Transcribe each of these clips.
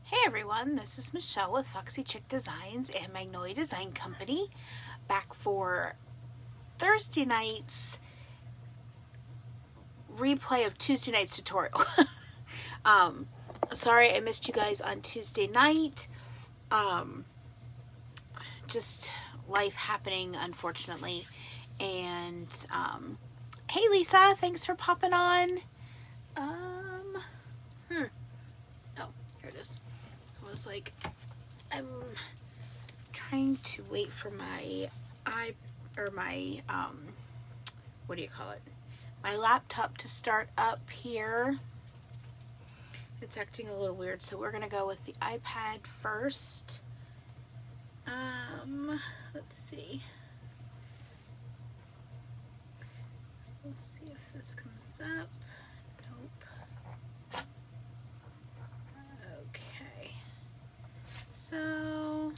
Hey everyone, this is Michelle with Foxy Chick Designs and Magnolia Design Company, back for Thursday night's replay of Tuesday night's tutorial. Sorry I missed you guys on Tuesday night. Just life happening, unfortunately. And hey Lisa, thanks for popping on. Oh, here it is. I was like, I'm trying to wait for my what do you call it? My laptop to start up here. It's acting a little weird, so we're gonna go with the iPad first. Let's see. Let's see if this comes up. Nope. Okay. So,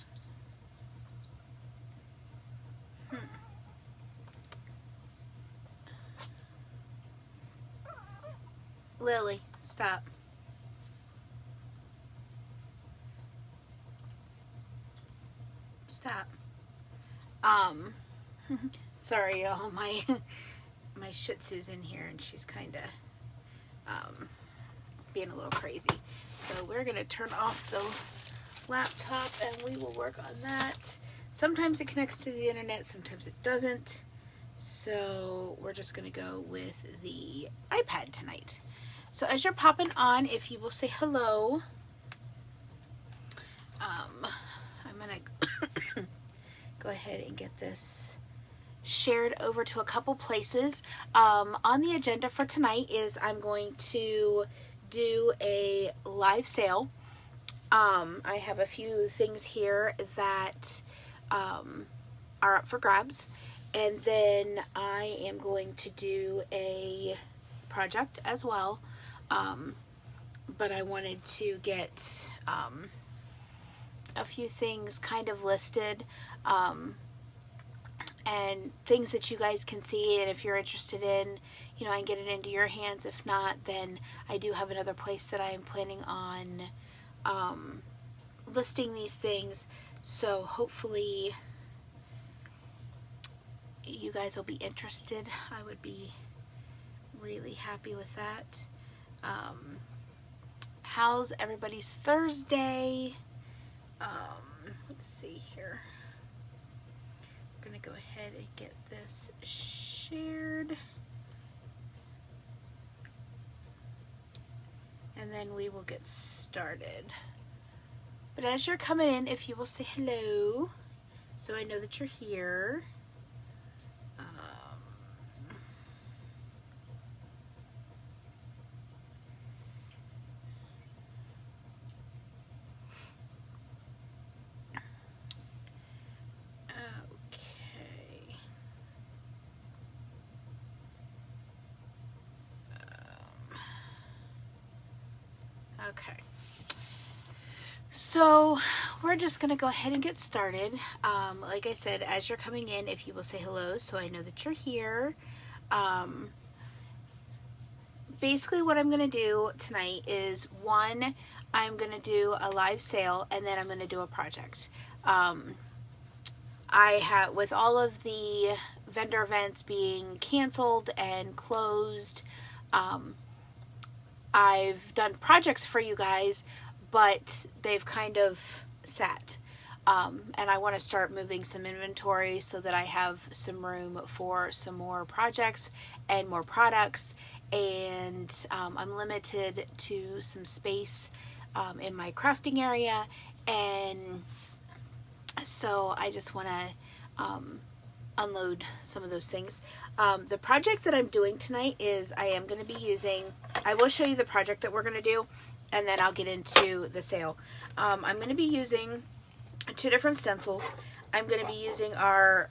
Lily, stop. Stop. Sorry y'all, my Shih Tzu's in here and she's kind of being a little crazy. So we're gonna turn off the laptop and we will work on that. Sometimes it connects to the internet, sometimes it doesn't. So we're just gonna go with the iPad tonight. So as you're popping on, if you will say hello, I'm gonna go ahead and get this shared over to a couple places. On the agenda for tonight is I'm going to do a live sale. I have a few things here that are up for grabs, and then I am going to do a project as well, but I wanted to get a few things kind of listed, and things that you guys can see, and if you're interested in, you know, I can get it into your hands. If not, then I do have another place that I am planning on listing these things, so hopefully you guys will be interested. I would be really happy with that. How's everybody's Thursday? Let's see here. I'm gonna go ahead and get this shared, and then we will get started. But as you're coming in, if you will say hello, so I know that you're here. Okay, so we're just going to go ahead and get started. Like I said, as you're coming in, if you will say hello, so I know that you're here. Basically what I'm going to do tonight is, one, I'm going to do a live sale, and then I'm going to do a project. With all of the vendor events being canceled and closed, I've done projects for you guys, but they've kind of sat. And I want to start moving some inventory so that I have some room for some more projects and more products. And I'm limited to some space in my crafting area. And so I just want to unload some of those things. The project that I'm doing tonight is I will show you the project that we're going to do, and then I'll get into the sale. I'm going to be using two different stencils. I'm going to be using our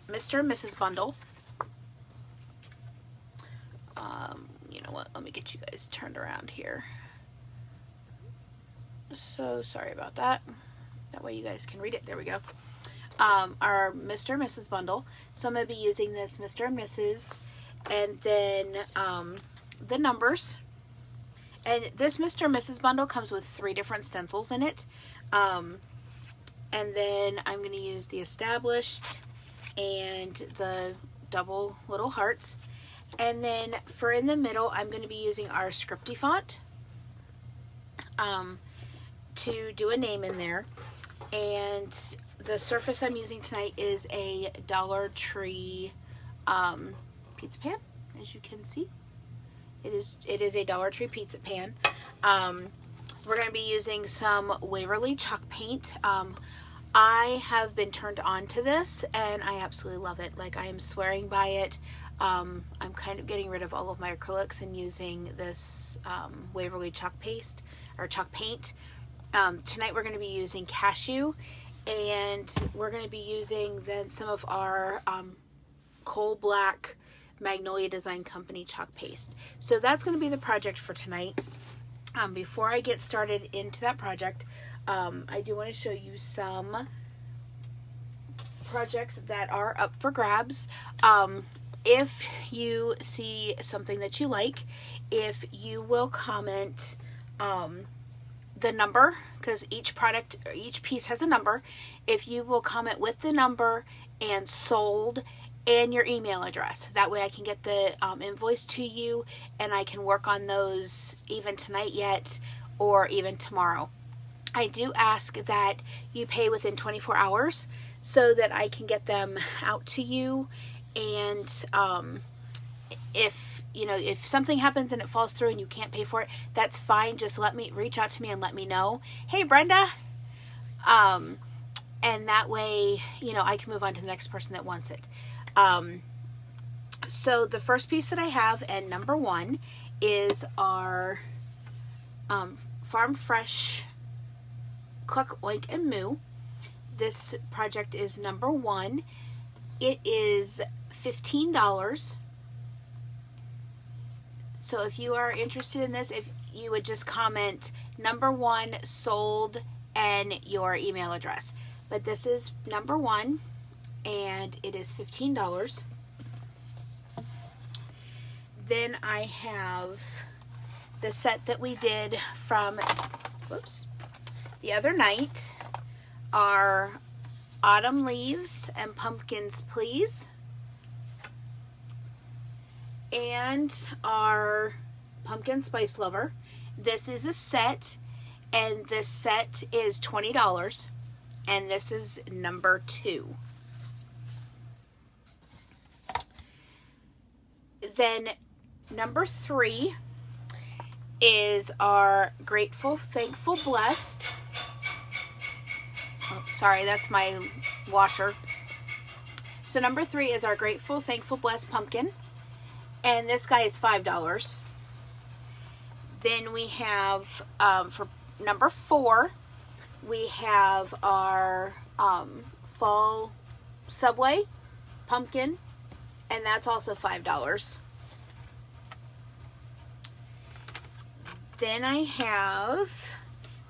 Mr. and Mrs. bundle. You know what, let me get you guys turned around here. So sorry about that. That way you guys can read it. There we go. Our Mr. and Mrs. bundle. So I'm going to be using this Mr. and Mrs. and then the numbers, And this Mr. and Mrs. bundle comes with 3 different stencils in it. And then I'm going to use the Established and the double little hearts. And then for in the middle, I'm going to be using our Scripty font to do a name in there. And the surface I'm using tonight is a Dollar Tree pizza pan, as you can see. It is a Dollar Tree pizza pan. We're going to be using some Waverly chalk paint. I have been turned on to this and I absolutely love it. Like, I am swearing by it. I'm kind of getting rid of all of my acrylics and using this Waverly chalk paste or chalk paint. Tonight we're going to be using cashew, and we're going to be using then some of our coal black Magnolia Design Company chalk paste. So that's going to be the project for tonight. Before I get started into that project, I do want to show you some projects that are up for grabs. If you see something that you like, if you will comment the number, because each product or each piece has a number, if you will comment with the number and sold and your email address, that way I can get the invoice to you and I can work on those even tonight yet or even tomorrow. I do ask that you pay within 24 hours so that I can get them out to you. And if something happens and it falls through and you can't pay for it, that's fine. Just reach out to me and let me know. Hey, Brenda. And that way, I can move on to the next person that wants it. So the first piece that I have, and number 1, is our Farm Fresh Cluck, Oink, and Moo. This project is number 1. It is $15. So if you are interested in this, if you would just comment number 1 sold and your email address. But this is number 1 and it is $15. Then I have the set that we did from the other night, our Autumn Leaves and Pumpkins Please, and our Pumpkin Spice Lover. This is a set, and this set is $20, and this is number 2. Then number 3 is our Grateful, Thankful, Blessed. Oh, sorry, that's my washer. So number 3 is our Grateful, Thankful, Blessed Pumpkin. And this guy is $5. Then we have, for number 4, we have our Fall Subway Pumpkin. And that's also $5. Then I have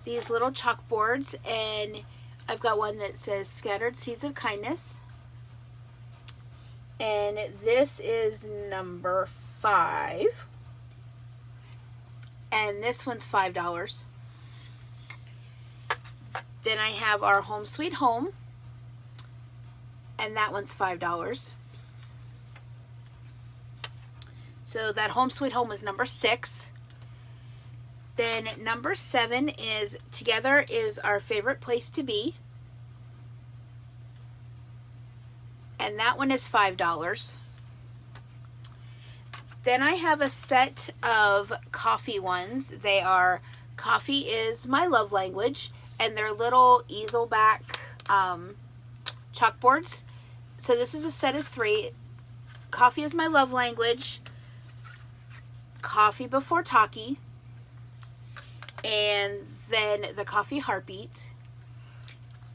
these little chalkboards, and I've got one that says Scattered Seeds of Kindness. And this is number 5. And this one's $5. Then I have our Home Sweet Home. And that one's $5. So that Home Sweet Home is number 6. Then number 7 is Together is Our Favorite Place to Be. And that one is $5. Then I have a set of coffee ones. They are Coffee is My Love Language, and they're little easel back chalkboards. So this is a set of 3. Coffee is My Love Language, Coffee Before Talkie, and then the Coffee Heartbeat.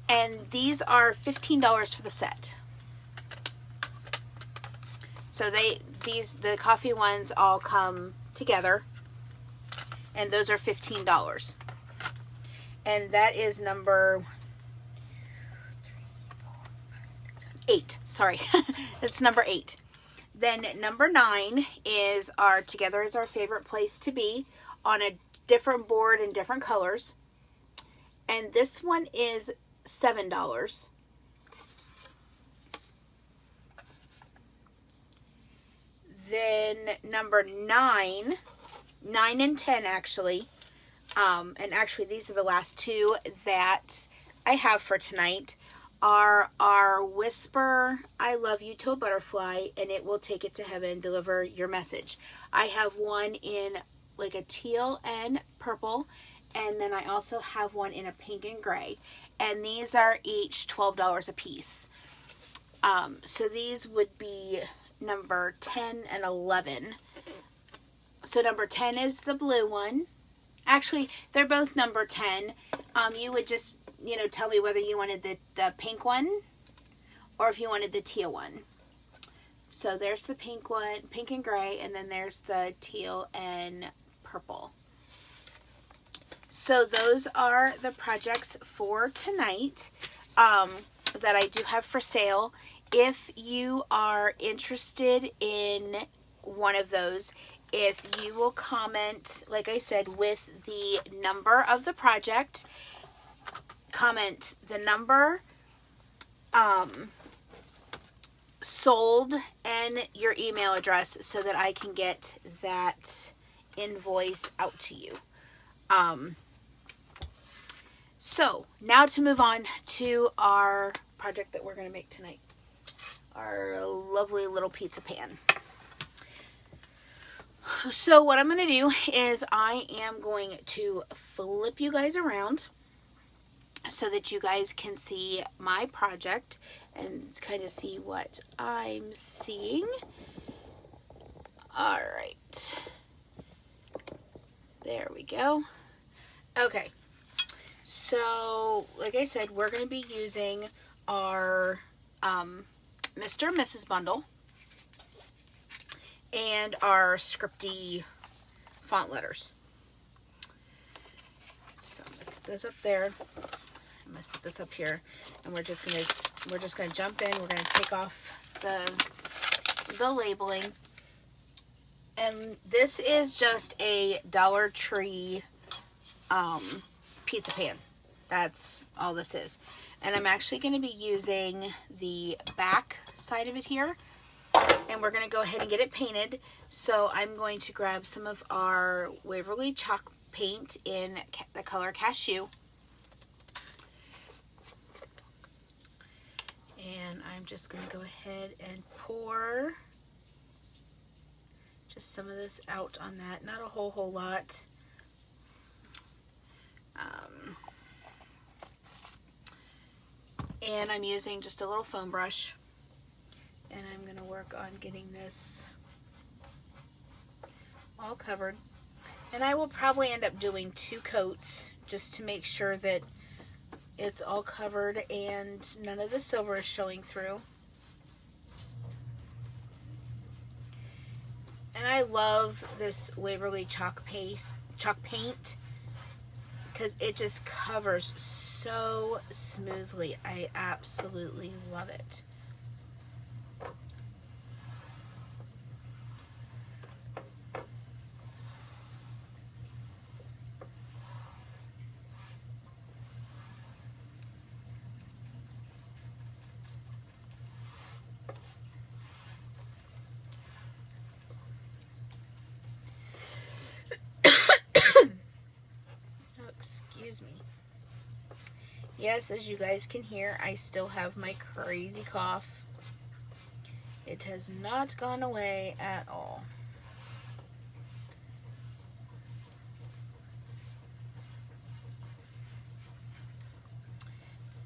And these are $15 for the set. So the coffee ones all come together, and those are $15. And that is number 8. Sorry, that's number 8. Then number 9 is our Together is Our Favorite Place to Be on a different board in different colors. And this one is $7. Then number 9 and 10 actually. And actually these are the last two that I have for tonight, are our Whisper I Love You to a Butterfly, and it will take it to heaven and deliver your message. I have one in like a teal and purple, and then I also have one in a pink and gray, and these are each $12 a piece. So these would be number 10 and 11. So number 10 is the blue one. Actually, they're both number 10. You would just, tell me whether you wanted the pink one or if you wanted the teal one. So there's the pink one, pink and gray, and then there's the teal and purple. So those are the projects for tonight that I do have for sale. If you are interested in one of those, if you will comment, like I said, with the number of the project, comment the number, sold, and your email address so that I can get that invoice out to you. So now to move on to our project that we're going to make tonight. Our lovely little pizza pan. So what I'm going to do is I am going to flip you guys around so that you guys can see my project and kind of see what I'm seeing. All right. There we go. Okay. So, like I said, we're going to be using our Mr. and Mrs. bundle and our scripty font letters. So I'm going to set those up there. I'm going to set this up here, and we're just going to jump in. We're going to take off the labeling. And this is just a Dollar Tree pizza pan. That's all this is. And I'm actually going to be using the back side of it here, and we're going to go ahead and get it painted. So I'm going to grab some of our Waverly chalk paint in the color Cashew, and I'm just going to go ahead and pour just some of this out on that. Not a whole lot. And I'm using just a little foam brush, and I'm going to work on getting this all covered. And I will probably end up doing 2 coats just to make sure that it's all covered and none of the silver is showing through. And I love this Waverly chalk paint because it just covers so smoothly. I absolutely love it. Excuse me. Yes, as you guys can hear, I still have my crazy cough. It has not gone away at all.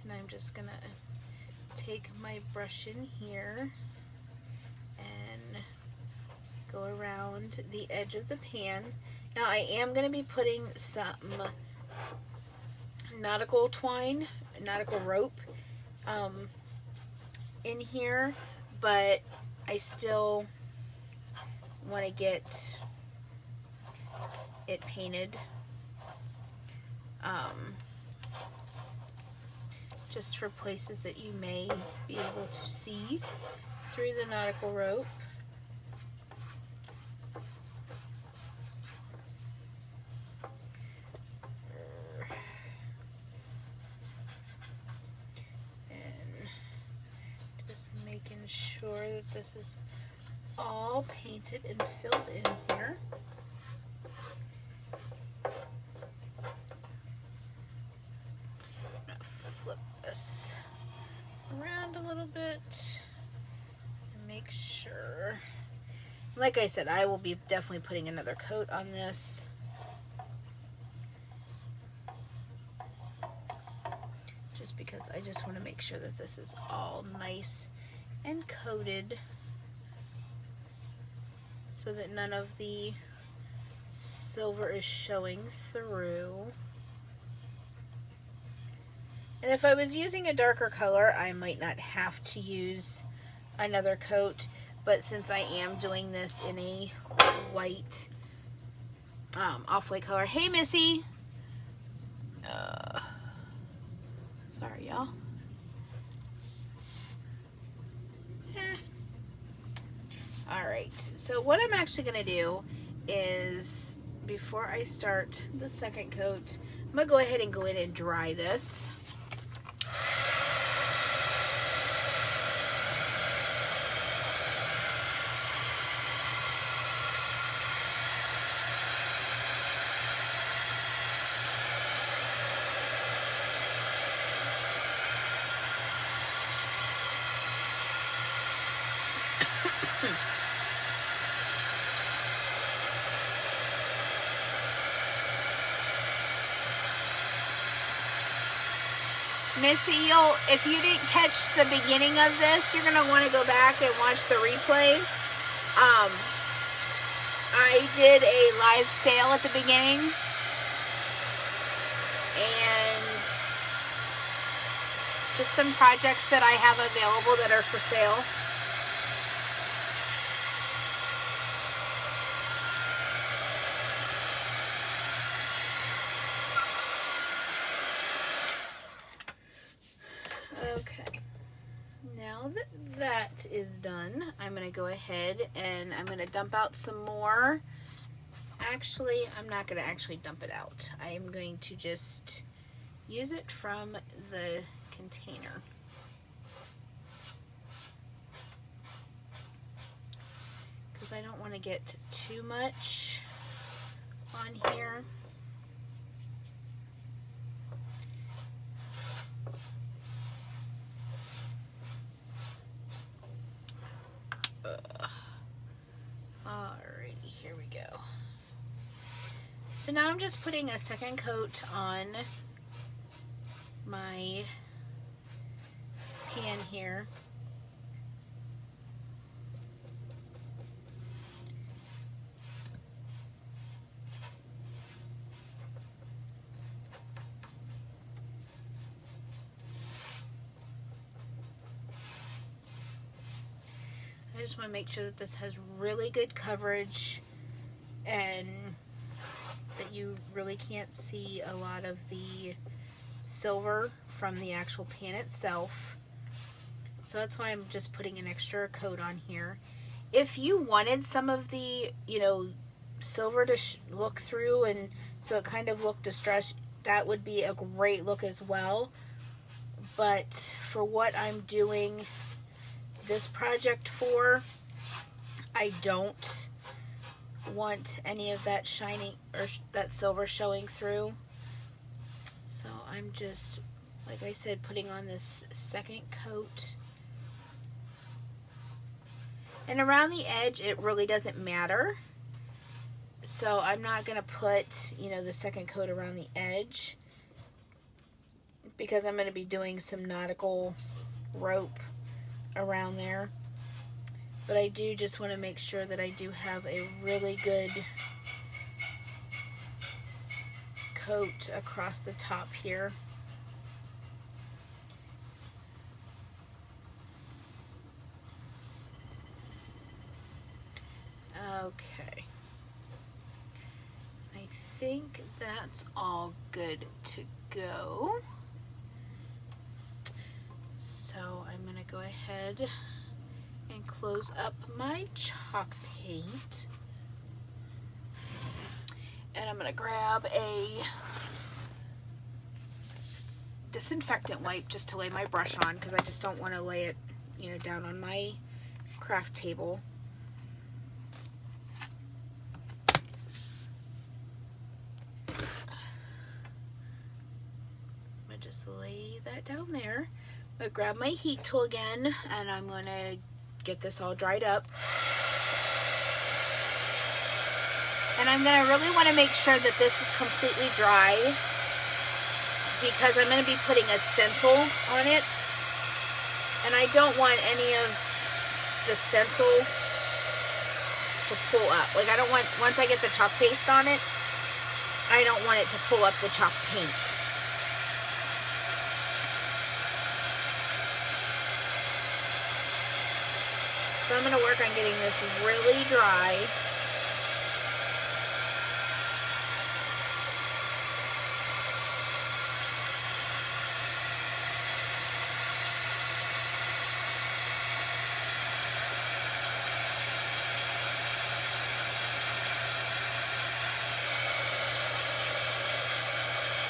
And I'm just gonna take my brush in here and go around the edge of the pan. Now I am going to be putting some nautical rope in here, but I still want to get it painted just for places that you may be able to see through the nautical rope. sure that this is all painted and filled in here. I'm gonna flip this around a little bit and make sure. Like I said, I will be definitely putting another coat on this. Just because I just want to make sure that this is all nice and coated so that none of the silver is showing through. And if I was using a darker color, I might not have to use another coat, but since I am doing this in a white, off-white color. Hey, Missy! Sorry, y'all. Alright, so what I'm actually going to do is, before I start the second coat, I'm going to go ahead and go in and dry this. Missy, if you didn't catch the beginning of this, you're going to want to go back and watch the replay. I did a live sale at the beginning, and just some projects that I have available that are for sale. Okay, now that that is done, I'm going to go ahead and I'm going to dump out some more. Actually, I'm not going to actually dump it out. I am going to just use it from the container. Because I don't want to get too much on here. Alrighty, here we go. So now I'm just putting a second coat on my pan here. I just want to make sure that this has really good coverage and that you really can't see a lot of the silver from the actual pan itself. So that's why I'm just putting an extra coat on here. If you wanted some of the, silver to look through and so it kind of looked distressed, that would be a great look as well. But for what I'm doing this project for, I don't want any of that shining or that silver showing through. So I'm just, like I said, putting on this second coat. And around the edge, it really doesn't matter. So I'm not going to put, the second coat around the edge because I'm going to be doing some nautical rope around there. But I do just want to make sure that I do have a really good coat across the top here. Okay. I think that's all good to go. So I'm going to go ahead and close up my chalk paint. And I'm going to grab a disinfectant wipe just to lay my brush on because I just don't want to lay it, you know, down on my craft table. I'm gonna just lay that down there. I'm gonna grab my heat tool again, and I'm gonna get this all dried up. And I'm gonna really want to make sure that this is completely dry, because I'm going to be putting a stencil on it, and I don't want any of the stencil to pull up. Like, I don't want, once I get the chalk paste on it, I don't want it to pull up the chalk paint. So I'm going to work on getting this really dry.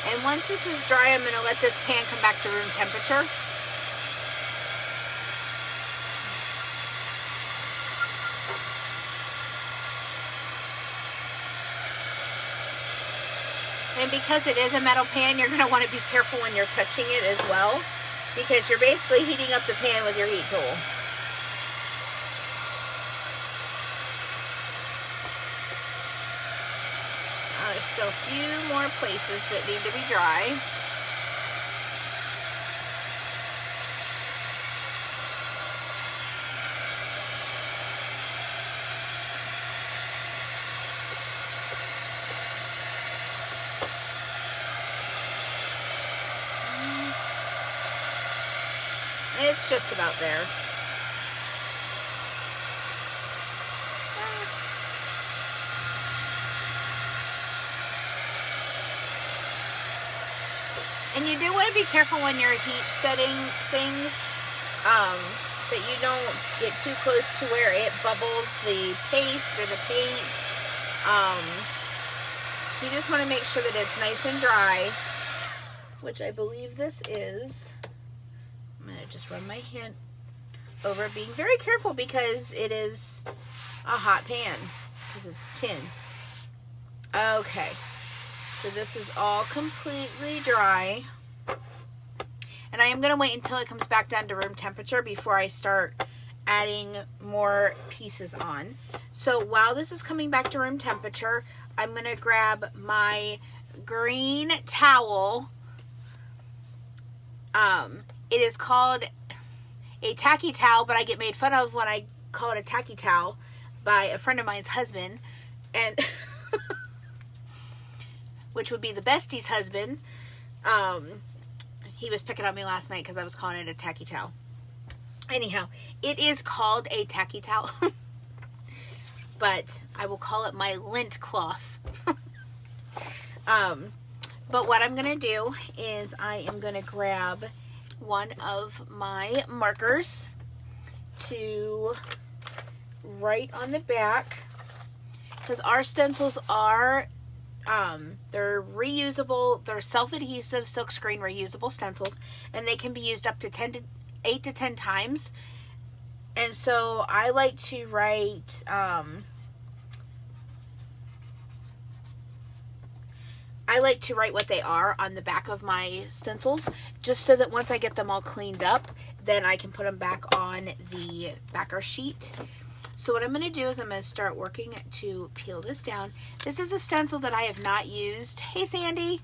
And once this is dry, I'm going to let this pan come back to room temperature. And because it is a metal pan, you're going to want to be careful when you're touching it as well, because you're basically heating up the pan with your heat tool. There's still a few more places that need to be dry. It's just about there. And you do want to be careful when you're heat setting things, that you don't get too close to where it bubbles the paste or the paint. You just want to make sure that it's nice and dry, which I believe this is. I'm going to just run my hand over it, being very careful because it is a hot pan, because it's tin. Okay. So this is all completely dry. And I am going to wait until it comes back down to room temperature before I start adding more pieces on. So while this is coming back to room temperature, I'm going to grab my green towel. It is called a tacky towel, but I get made fun of when I call it a tacky towel by a friend of mine's husband. And which would be the bestie's husband. He was picking on me last night because I was calling it a tacky towel. Anyhow, it is called a tacky towel. But I will call it my lint cloth. But what I'm going to do is I am going to grab one of my markers to write on the back. Because our stencils are... they're reusable, they're self-adhesive silkscreen reusable stencils, and they can be used up to 8 to 10 times. And so I like to write what they are on the back of my stencils, just so that once I get them all cleaned up, then I can put them back on the backer sheet. So what I'm going to do is I'm going to start working to peel this down. This is a stencil that I have not used. Hey, Sandy.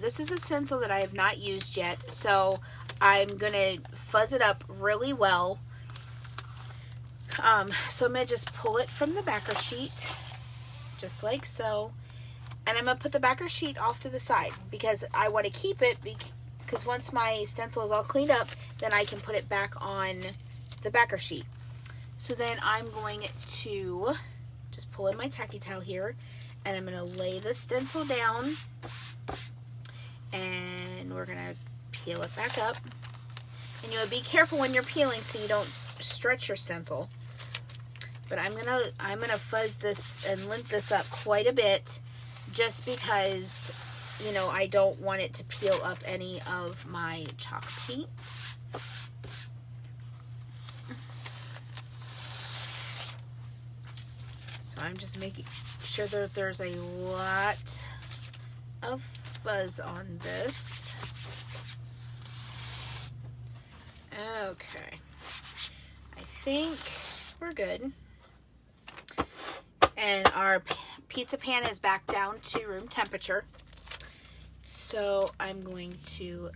This is a stencil that I have not used yet. So I'm going to fuzz it up really well. So I'm going to just pull it from the backer sheet, just like so. And I'm going to put the backer sheet off to the side because I want to keep it, because once my stencil is all cleaned up, then I can put it back on the backer sheet. So then I'm going to just pull in my tacky towel here, and I'm going to lay the stencil down, and we're going to peel it back up. And you want to be careful when you're peeling so you don't stretch your stencil. But I'm gonna fuzz this and lint this up quite a bit, just because, you know, I don't want it to peel up any of my chalk paint. I'm just making sure that there's a lot of fuzz on this. Okay. I think we're good. And our pizza pan is back down to room temperature. So I'm going to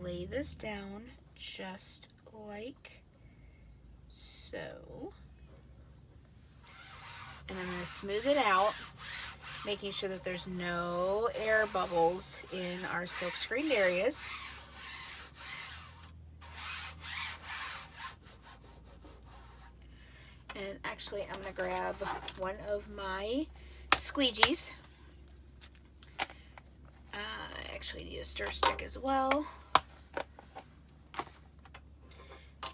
lay this down just like so. And I'm going to smooth it out, making sure that there's no air bubbles in our silk screened areas. And actually, I'm going to grab one of my squeegees. I actually need a stir stick as well.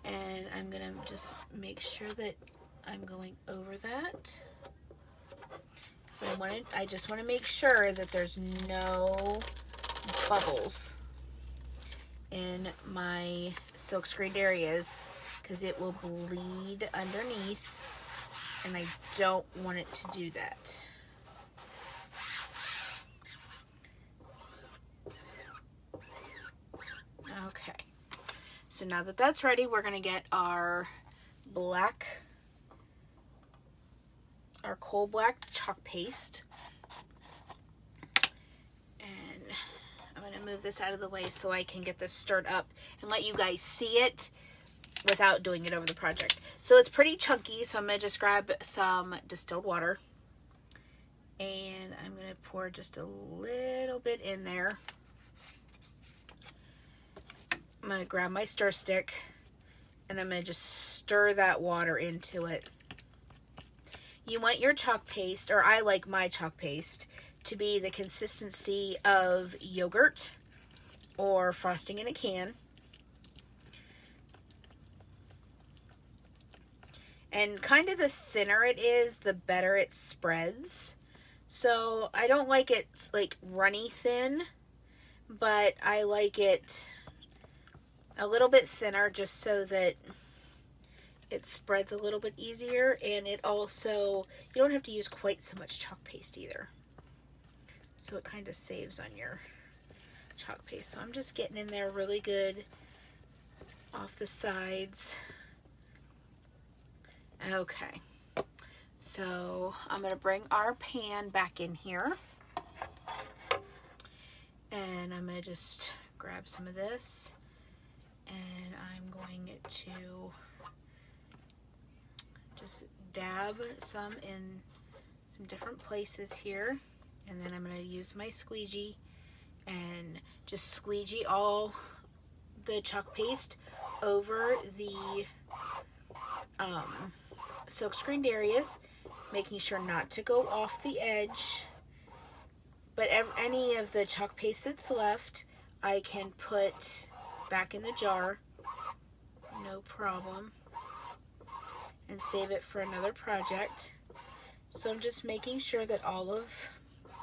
And I'm going to just make sure that I'm going over that. So I just want to make sure that there's no bubbles in my silk screened areas, because it will bleed underneath, and I don't want it to do that. Okay, so now that that's ready, we're going to get our coal black chalk paste. And I'm going to move this out of the way so I can get this stirred up and let you guys see it without doing it over the project. So it's pretty chunky, so I'm going to just grab some distilled water. And I'm going to pour just a little bit in there. I'm going to grab my stir stick and I'm going to just stir that water into it. You want your chalk paste, or I like my chalk paste, to be the consistency of yogurt or frosting in a can. And kind of the thinner it is, the better it spreads. So I don't like it like runny thin, but I like it a little bit thinner just so that it spreads a little bit easier, and it also, you don't have to use quite so much chalk paste either. So it kind of saves on your chalk paste. So I'm just getting in there really good off the sides. Okay. So I'm going to bring our pan back in here. And I'm going to just grab some of this. And I'm going to just dab some in some different places here. And then I'm going to use my squeegee and just squeegee all the chalk paste over the silk screened areas, making sure not to go off the edge. But any of the chalk paste that's left, I can put back in the jar, no problem, and save it for another project. So I'm just making sure that all of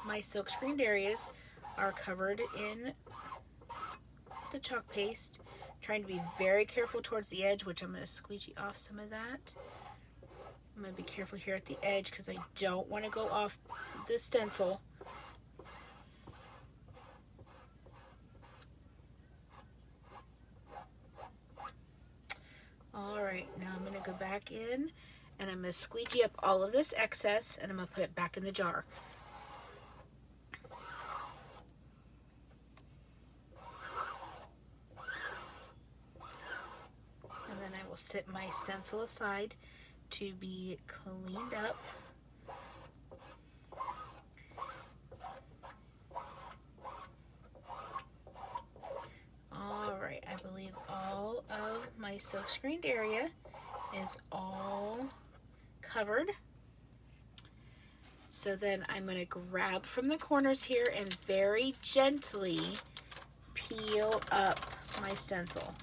my silk screened areas are covered in the chalk paste. Trying to be very careful towards the edge, which I'm going to squeegee off some of that. I'm going to be careful here at the edge because I don't want to go off the stencil. Alright, now I'm going to go back in and I'm going to squeegee up all of this excess and I'm going to put it back in the jar. And then I will set my stencil aside to be cleaned up. Alright, I believe all of my silk screened area is all covered. So then I'm going to grab from the corners here and very gently peel up my stencil.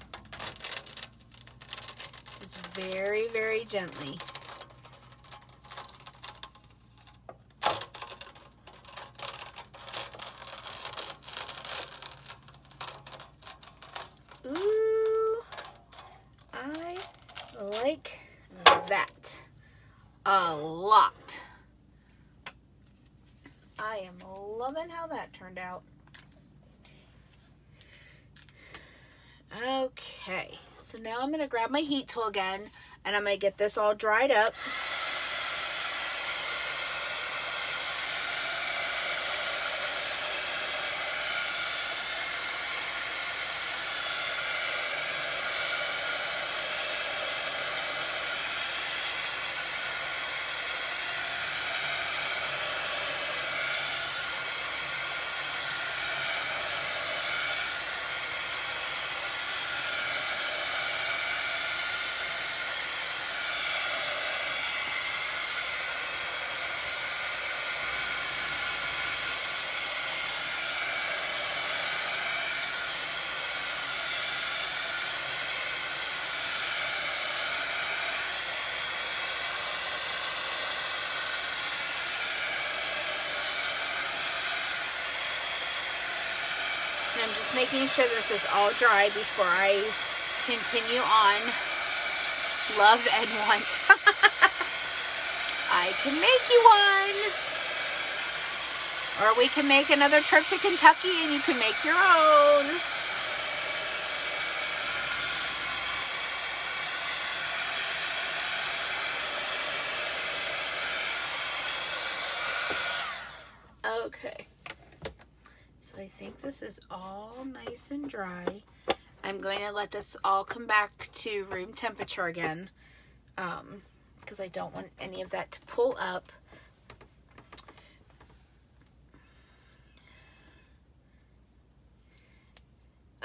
Just very, very gently. Ooh, I like that a lot. then how that turned out. Okay, so now I'm going to grab my heat tool again, and I'm going to get this all dried up. I'm just making sure this is all dry before I continue on. Love and want. I can make you one. Or we can make another trip to Kentucky and you can make your own. Okay. So I think this is all nice and dry. I'm going to let this all come back to room temperature again, because I don't want any of that to pull up.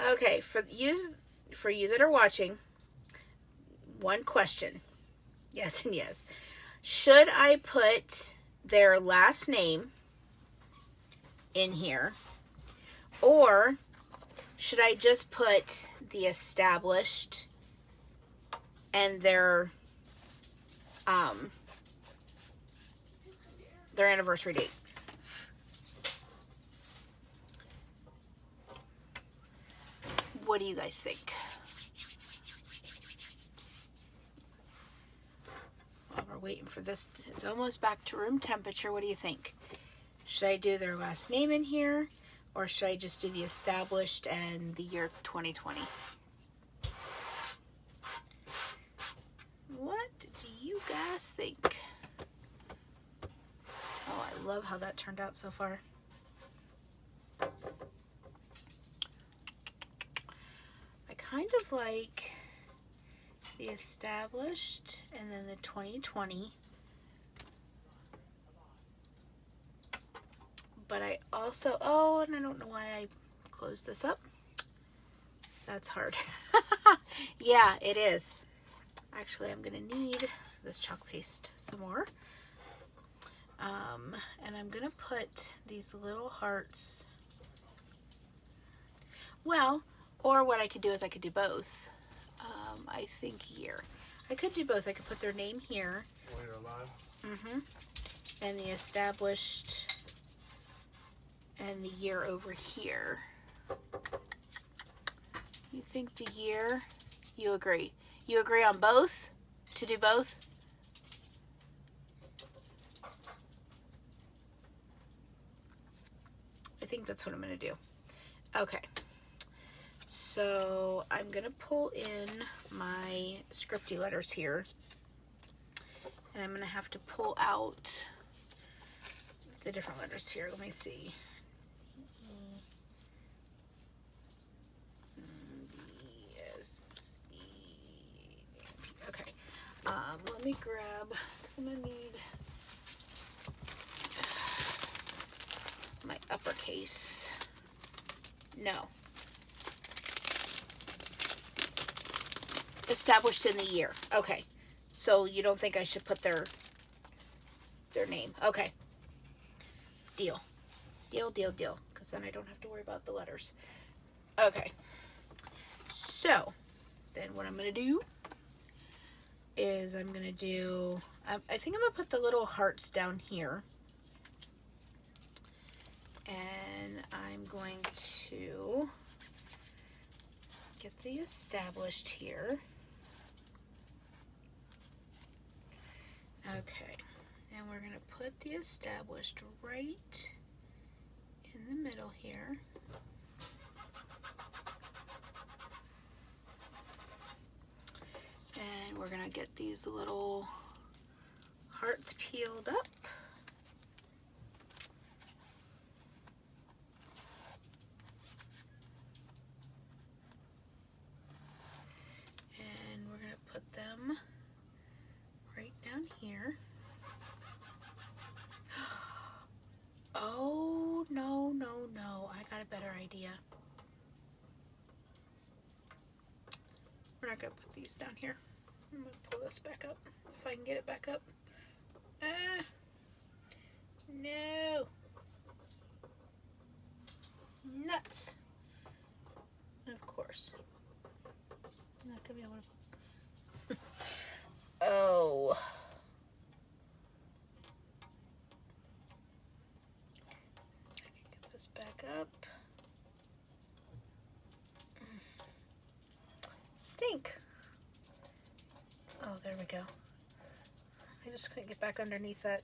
Okay, for you that are watching, one question. Yes and yes. Should I put their last name in here? Or should I just put the established and their anniversary date? What do you guys think? While we're waiting for this, it's almost back to room temperature. What do you think? Should I do their last name in here? Or should I just do the established and the year 2020? What do you guys think? Oh, I love how that turned out so far. I kind of like the established and then the 2020. But I also, oh, and I don't know why I closed this up. That's hard. Yeah, it is. Actually, I'm going to need this chalk paste some more. And I'm going to put these little hearts. Well, or what I could do is I could do both. I think here. I could do both. I could put their name here. And the established and the year over here. You think the year? You agree? You agree on both? To do both? I think that's what I'm going to do. Okay. So I'm going to pull in my scripty letters here. And I'm going to have to pull out the different letters here. Let me see. Okay. Let me grab, because I'm going to need my uppercase. No. Established in the year. Okay. So you don't think I should put their name. Okay. Deal. Deal, deal, deal. Because then I don't have to worry about the letters. Okay. So, then what I'm going to do is I'm going to do, I think I'm going to put the little hearts down here. And I'm going to get the established here. Okay. And we're going to put the established right in the middle here. And we're gonna get these little hearts peeled up. And we're gonna put them right down here. Oh, no, no, no. I got a better idea. We're not gonna put these down here. I'm gonna pull this back up, if I can get it back up. No. Nuts. And of course, I'm not gonna be able to. Oh. Get this back up. Stink. Oh, there we go. I just couldn't get back underneath that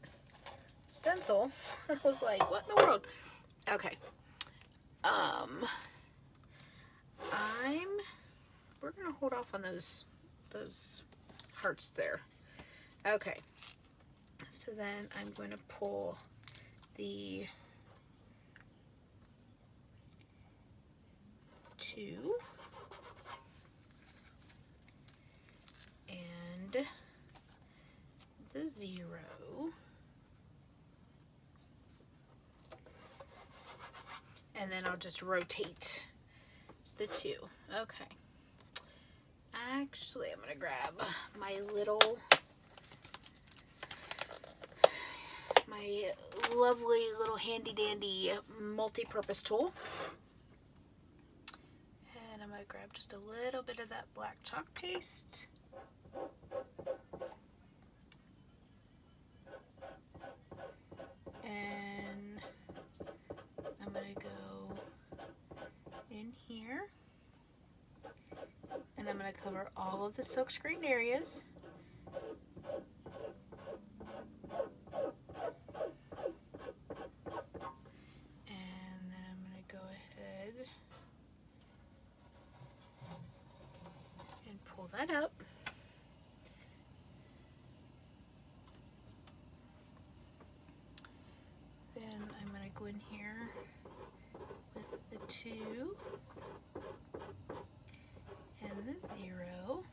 stencil. I was like, what in the world? Okay. We're gonna hold off on those hearts there. Okay. So then I'm going to pull the 2 and the 0. And then I'll just rotate the 2. Okay. Actually, I'm going to grab my lovely little handy dandy multi-purpose tool. And I'm going to grab just a little bit of that black chalk paste. And I'm going to go in here. And I'm going to cover all of the silkscreen areas. And then I'm going to go ahead and pull that up. Then I'm going to go in here with the 2 and the 0.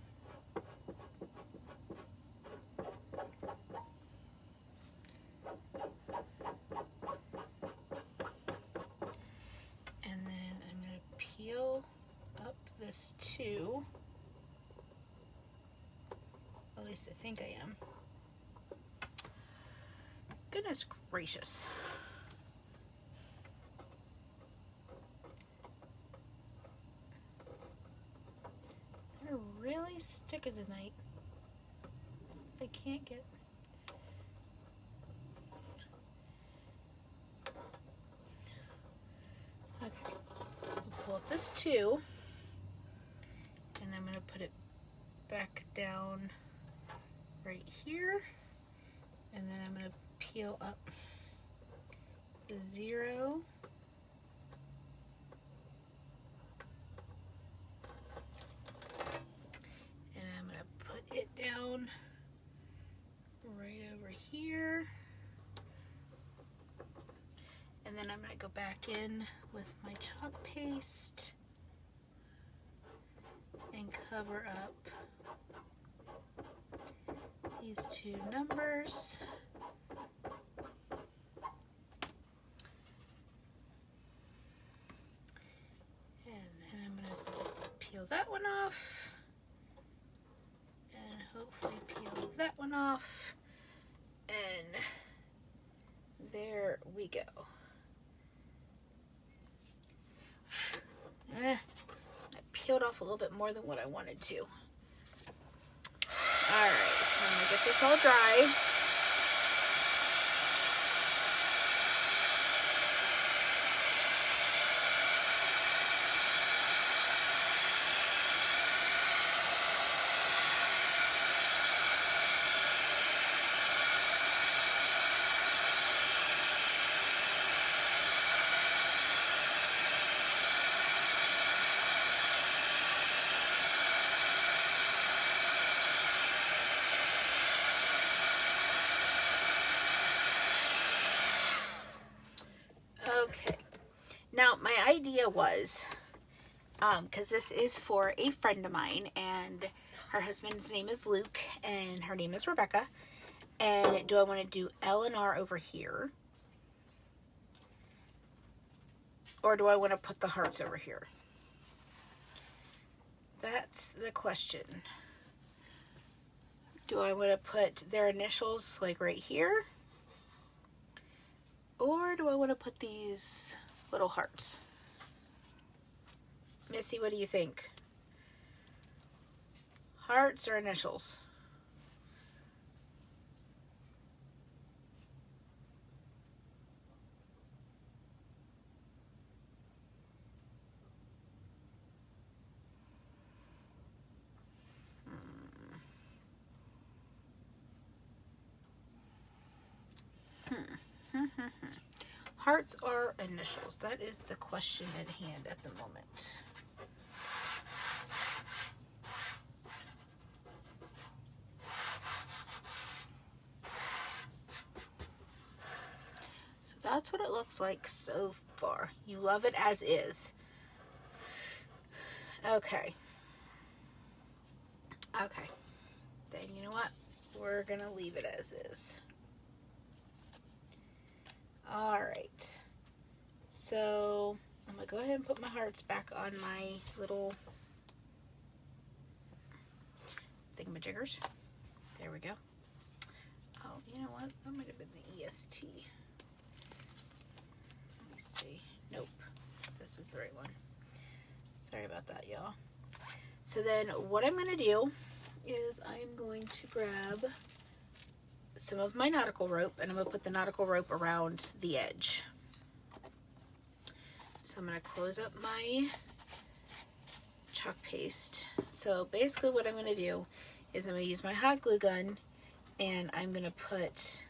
And then I'm going to peel up this 2. At least I think I am. Goodness gracious. They're really sticking tonight. I can't get... Okay. I'll pull up this 2. And I'm going to put it back down right here. And then I'm going to peel up the 0. And I'm going to put it down right over here. And then I'm going to go back in with my chalk paste and cover up these 2 numbers. And then I'm going to peel that one off. And hopefully peel that one off. And there we go. I peeled off a little bit more than what I wanted to. Alright, so I'm going to get this all dry. idea was, because this is for a friend of mine, and her husband's name is Luke, and her name is Rebecca. And do I want to do L and R over here? Or do I want to put the hearts over here? That's the question. Do I want to put their initials like right here? Or do I want to put these little hearts? Missy, what do you think? Hearts or initials? Hearts or initials? That is the question at hand at the moment. So that's what it looks like so far. You love it as is. Okay. Okay. Then you know what? We're going to leave it as is. Alright, so I'm going to go ahead and put my hearts back on my little thingamajiggers. There we go. Oh, you know what? That might have been the EST. Let me see. Nope. This is the right one. Sorry about that, y'all. So then what I'm going to do is I'm going to grab some of my nautical rope, and I'm going to put the nautical rope around the edge. So I'm going to close up my chalk paste. So basically what I'm going to do is I'm going to use my hot glue gun, and I'm going to put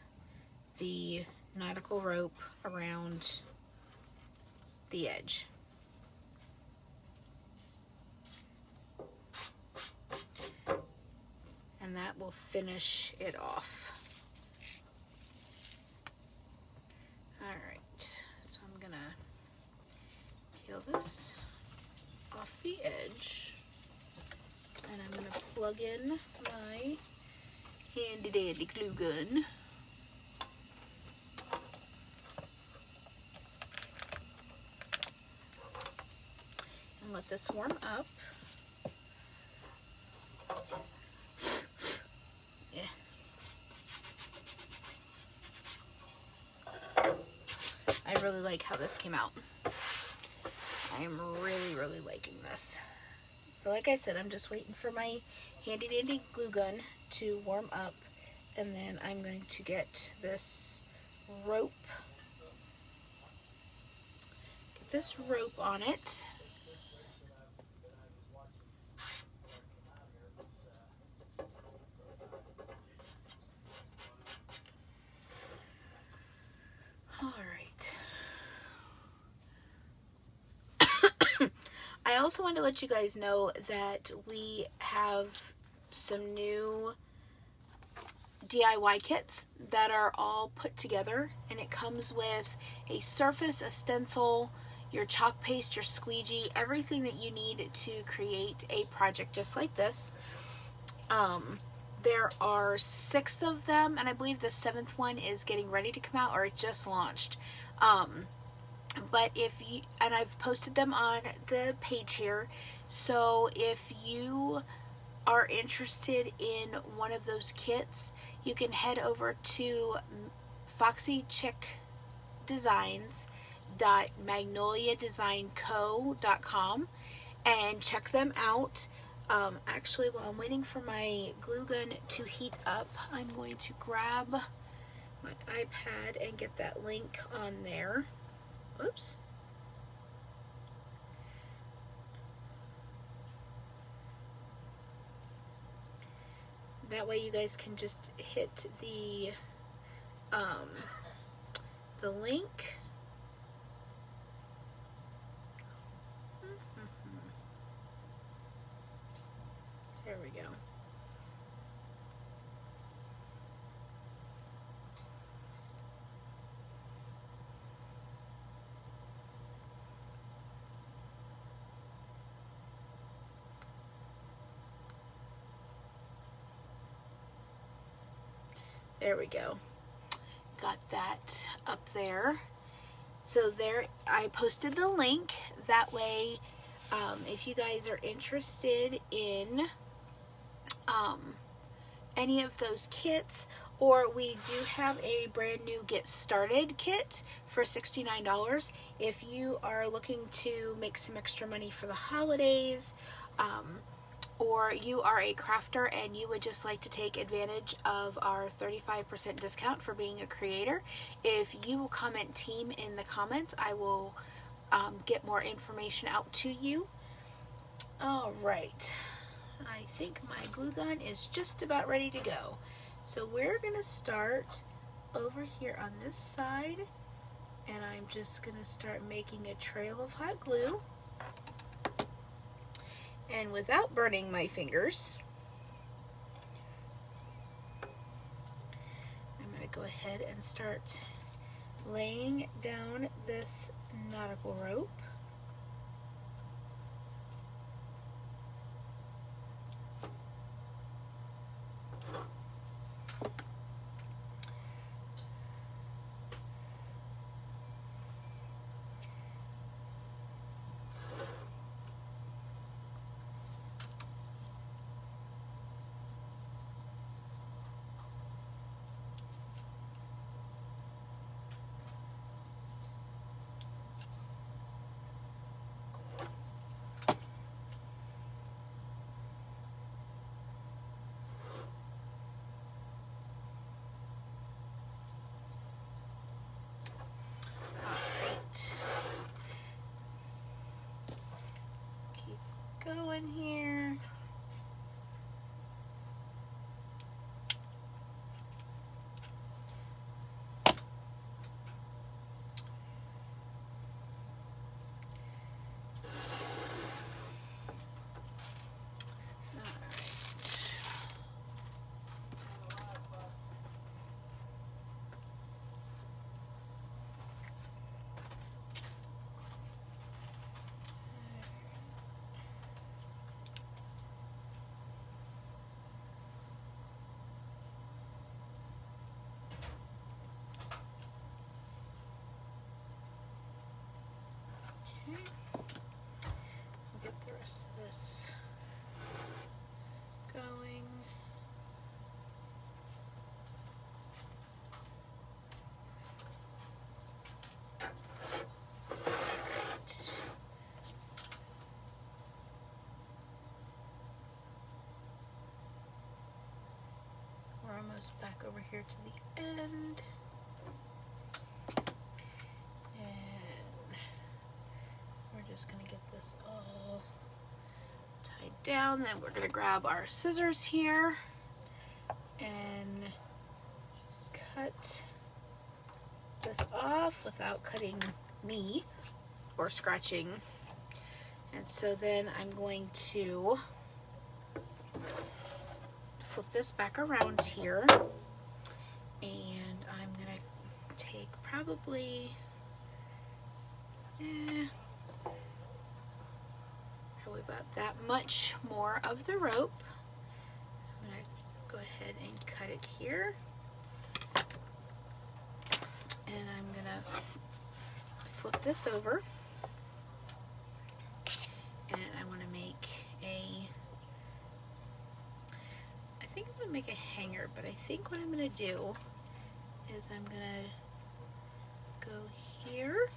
the nautical rope around the edge. And that will finish it off. Alright, so I'm gonna peel this off the edge, and I'm gonna plug in my handy dandy glue gun. And let this warm up. I really like how this came out. I am really liking this. So like I said, I'm just waiting for my handy dandy glue gun to warm up, and then I'm going to get this rope, on it. I also want to let you guys know that we have some new DIY kits that are all put together, and it comes with a surface, a stencil, your chalk paste, your squeegee, everything that you need to create a project just like this. There are 6 of them, and I believe the 7th one is getting ready to come out, or it just launched. But if you, and I've posted them on the page here, so if you are interested in one of those kits, you can head over to foxychickdesigns.magnoliadesignco.com and check them out. Actually, while I'm waiting for my glue gun to heat up, I'm going to grab my iPad and get that link on there. Oops. That way you guys can just hit the link. There we go. There we go. Got that up there. So there, I posted the link. That way, if you guys are interested in any of those kits, or we do have a brand new Get Started kit for $69. If you are looking to make some extra money for the holidays, or you are a crafter and you would just like to take advantage of our 35% discount for being a creator, if you will comment team in the comments, I will get more information out to you. All right, I think my glue gun is just about ready to go. So we're gonna start over here on this side, and I'm just gonna start making a trail of hot glue. And without burning my fingers, I'm going to go ahead and start laying down this nautical rope. Going here. Okay, I'll get the rest of this going. Right. We're almost back over here to the end. Just gonna get this all tied down. Then we're gonna grab our scissors here and cut this off without cutting me or scratching. And so then I'm going to flip this back around here, and I'm gonna take probably about that much more of the rope. I'm going to go ahead and cut it here. And I'm going to flip this over. And I want to make I think I'm going to make a hanger, but I think what I'm going to do is I'm going to go here.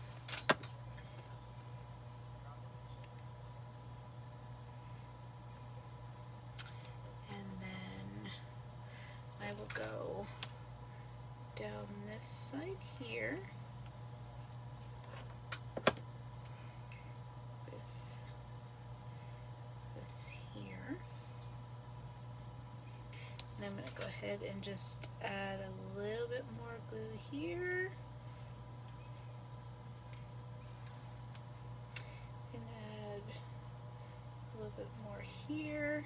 I will go down this side here with this here, and I'm going to go ahead and just add a little bit more glue here and add a little bit more here.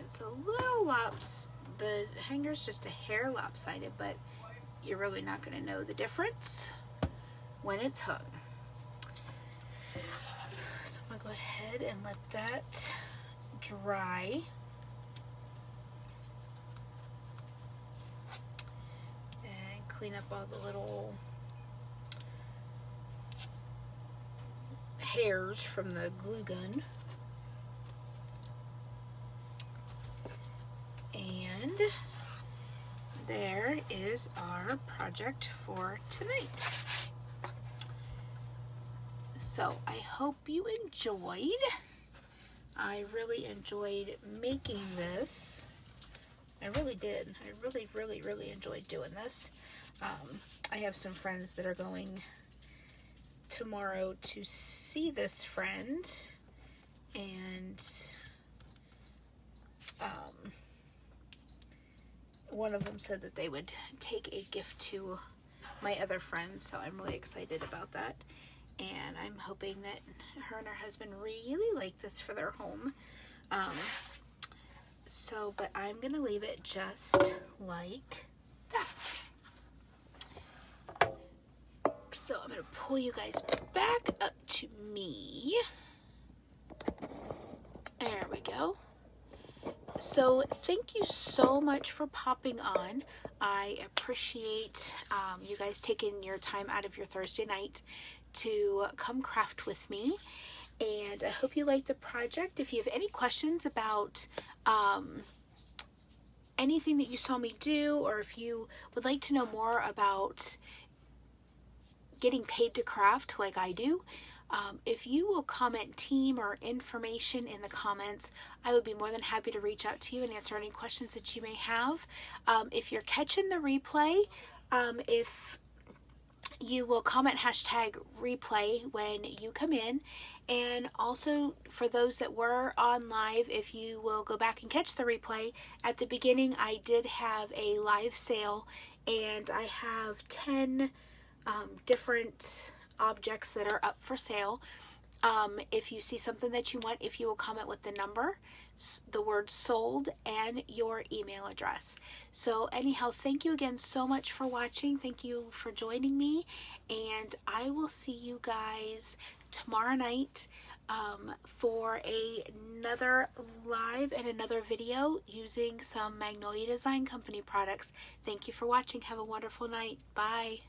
It's a little the hanger's just a hair lopsided, but you're really not going to know the difference when it's hung. So I'm going to go ahead and let that dry. clean up all the little hairs from the glue gun. And there is our project for tonight. So I hope you enjoyed. I really enjoyed making this. I really did. I really enjoyed doing this. I have some friends that are going tomorrow to see this friend, and one of them said that they would take a gift to my other friends, so I'm really excited about that. And I'm hoping that her and her husband really like this for their home. But I'm going to leave it just like that. So I'm going to pull you guys back up to me. There we go. So thank you so much for popping on. I appreciate you guys taking your time out of your Thursday night to come craft with me. And I hope you like the project. If you have any questions about anything that you saw me do, or if you would like to know more about getting paid to craft like I do, if you will comment team or information in the comments, I would be more than happy to reach out to you and answer any questions that you may have. If you're catching the replay, if you will comment hashtag replay when you come in. And also for those that were on live, if you will go back and catch the replay, at the beginning I did have a live sale, and I have 10 different objects that are up for sale. If you see something that you want, if you will comment with the number, the word sold, and your email address. So anyhow, thank you again so much for watching. Thank you for joining me, and I will see you guys tomorrow night for another live and another video using some Magnolia Design Company products. Thank you for watching. Have a wonderful night. Bye.